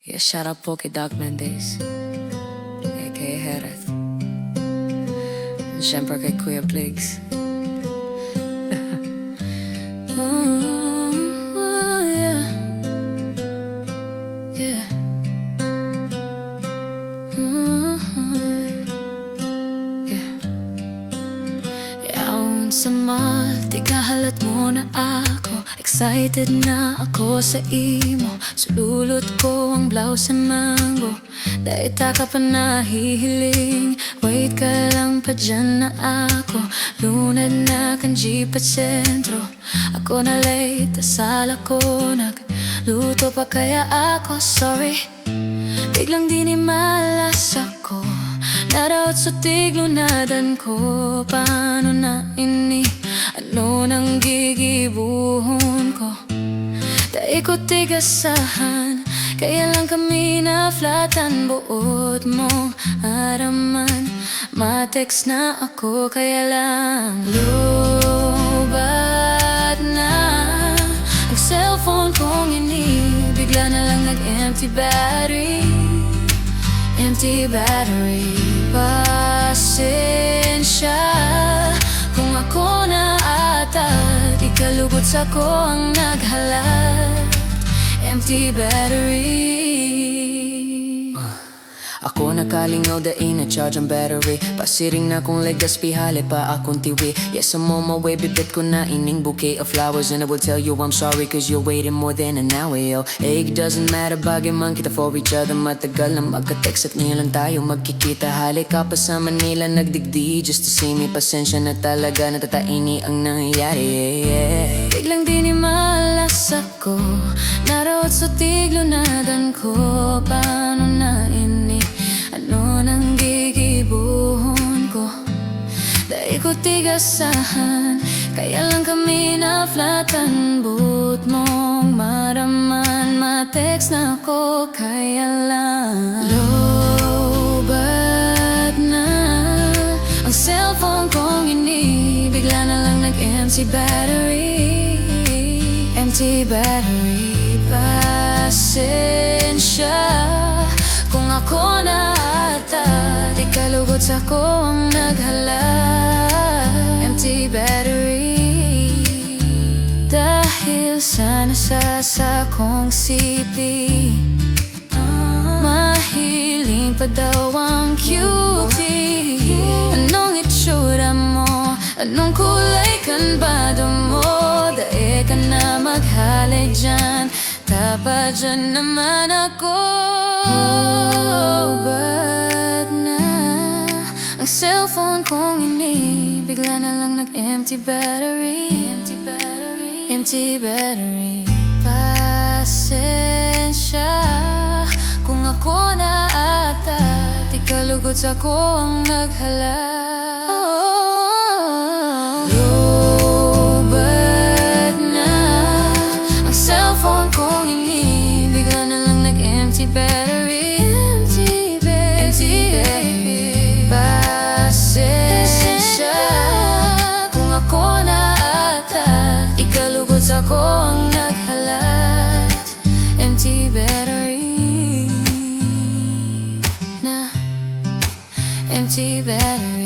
Yeah, shout out po kay Doc Mendez, kay Herreth, and syempre kay Kuya Bligz. Yeah. Yeah. Yeah. Yaon sama, tighahalat mo na ako. Excited na ako sa imo. Sulot ko ang blouse and mango. Dahil taka pa nahihiling. Wait ka lang pa dyan na ako. Lunad na kan pa-centro. Ako na late, sala ko. Nagluto pa kaya ako, sorry. Biglang dinimalas ako. Naraot sa tiglunadan ko. Paano na ini? Ano nang gigibuhon ko? Dahil ko tig-asahan. Kaya lang kami na-flatan. Buot mong maaraman. Matext na ako. Kaya lang lowbat na ang cellphone kong ini. Bigla na lang nag-empty battery. Empty battery. Pasensya kung ako na ata di kalugod sa ko ang naghalat. Empty battery. Ako nakalingaw daing na-charge ang battery. Pasiring na kong legas pihali pa akong tiwi. Yes, I'm on my way, bibit ko na ining bouquet of flowers. And I will tell you I'm sorry cause you're waiting more than an hour, yo. It doesn't matter, bagay man kita for each other. Matagal na magka-text at ngayon lang tayo magkikita. Halik ka pa sa Manila, nagdigdi just to see me. Pasensya na talaga, natataini ang nangyayari, yeah. Biglang dinimalas ako. Naraot sa tiglunadan ko. Paano na ini? Ano nang gigibuhon ko? Dahil ko tig-asahan. Kaya lang kami na-flatan. But mong maaraman. Matext na ako. Kaya lang lowbat na ang cellphone kong ini. Bigla na lang nag-empty battery. Empty battery. Pasensya kung ako na ata di kalugod sa ko ang naghalat. Empty battery. Dahil sa nasasa kong sipi. Mahiling pa daw ang cutie. Anong itsura mo? Anong kulay kanbado mo? Dae ka na maghalay dyan. Tapa dyan naman ako. Lowbat na ang cellphone kong ini. Bigla na lang nag-empty battery. Empty battery. Empty battery. Pasensya kung ako na ata di kalugod sa ko ang naghalat. Lowbat na ang cellphone kong ini. Bigla na lang nag-empty battery. Empty battery. Pasensya kung ako na ata di kalugod sa ko ang naghalat. Empty battery na empty battery.